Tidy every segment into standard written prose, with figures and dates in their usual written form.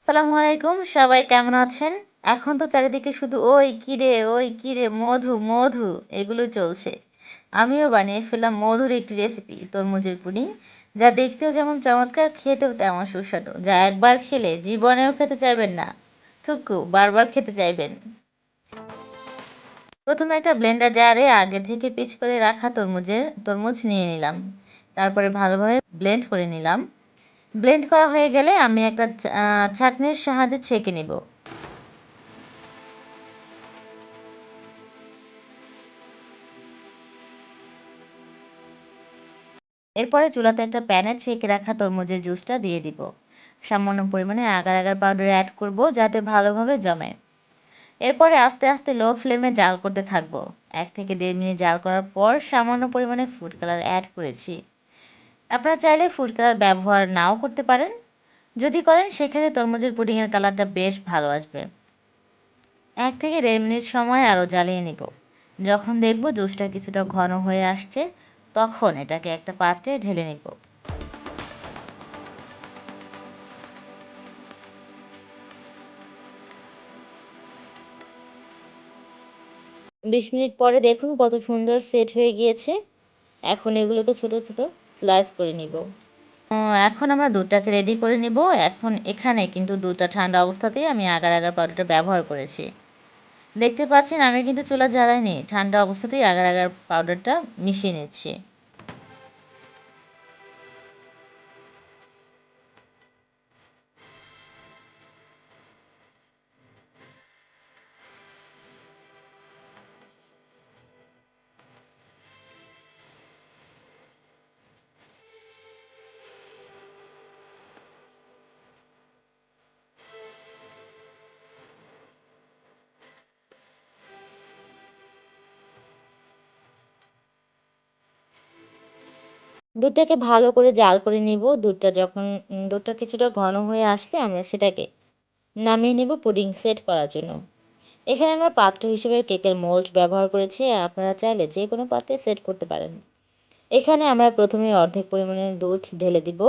আসসালামু আলাইকুম, সবাই কেমন আছেন? এখন তো চারিদিকে শুধু ওই কিরে মধু মধু এগুলো চলছে। আমিও বানিয়ে ফেললাম মধুর একটি রেসিপি, তরমুজের পুডিং, যা দেখতেও যেমন চমৎকার, খেতেও তেমন সুস্বাদু, যা একবার খেলে জীবনেও খেতে চাইবেন না, থুকু বারবার খেতে চাইবেন। প্রথমে একটা ব্লেন্ডার জারে আগে থেকে পিচ করে রাখা তরমুজ নিয়ে নিলাম। তারপরে ভালোভাবে ব্লেন্ড করে নিলাম। ব্লেন্ড করা হয়ে গেলে আমি একটা ছাঁকনির সাহায্যে ছেঁকে নেব। এরপরে চুলাতে একটা প্যানে ছেঁকে রাখা তরমুজের জুসটা দিয়ে দিব। সামান্য পরিমাণে আগার আগার পাউডার অ্যাড করব যাতে ভালোভাবে জমে। এরপরে আস্তে আস্তে লো ফ্লেমে জাল করতে থাকবো। 1 থেকে 1.5 মিনিট জাল করার পর সামান্য পরিমাণে ফুড কালার অ্যাড করেছি। আপনারা চাইলে ফুড কালার ব্যবহার নাও করতে পারেন। যদি করেন সেক্ষেত্রে তরমুজের পুডিংয়ের কালারটা বেশ ভালো আসবে। 1 থেকে 1.5 মিনিট সময় আরও জ্বালিয়ে নিব। যখন দেখব জুসটা কিছুটা ঘন হয়ে আসছে, তখন এটাকে একটা পাত্রে ঢেলে নিব। 20 মিনিট পরে দেখুন কত সুন্দর সেট হয়ে গিয়েছে। এখন এগুলোকে ছোট ছোট স্লাইস করে নিব। এখন আমরা দুধটাকে রেডি করে নিব। এখন এখানে কিন্তু দুধটা ঠান্ডা অবস্থাতেই আমি আগার আগার পাউডারটা ব্যবহার করেছি। দেখতে পাচ্ছেন আমি কিন্তু চুলা জ্বালাইনি, ঠান্ডা অবস্থাতেই আগার আগার পাউডারটা মিশিয়ে নিচ্ছি। দুধটাকে ভালো করে জাল করে নিব। দুধটা যখন দুধটা কিছুটা ঘন হয়ে আসলে আমরা সেটাকে নামিয়ে নেব পুডিং সেট করার জন্য। এখানে আমরা পাত্র হিসেবে কেকের মোল্ড ব্যবহার করেছি, আপনারা চাইলে যে কোনো পাত্রে সেট করতে পারেন। এখানে আমরা প্রথমে অর্ধেক পরিমাণে দুধ ঢেলে দিব।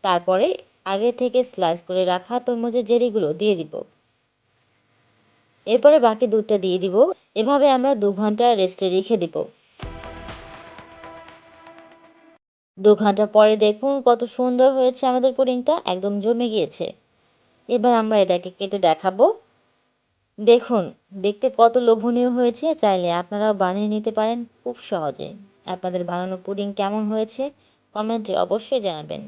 তারপরে আগে থেকে স্লাইস করে রাখা তরমুজের জেলিগুলো দিয়ে দিব। এরপরে বাকি দুধটা দিয়ে দিব। এভাবে আমরা 2 ঘন্টা রেস্টে রেখে দিব। 2 ঘন্টা পরে দেখুন কত সুন্দর হয়েছে আমাদের পুডিংটা, একদম জমে গিয়েছে। এবার আমরা এটাকে কেটে দেখাবো। দেখুন দেখতে কত লোভনীয় হয়েছে, চাইলে আপনারাও বানিয়ে নিতে পারেন খুব সহজে। আপনাদের বানানো পুডিং কেমন হয়েছে কমেন্টে অবশ্যই জানাবেন।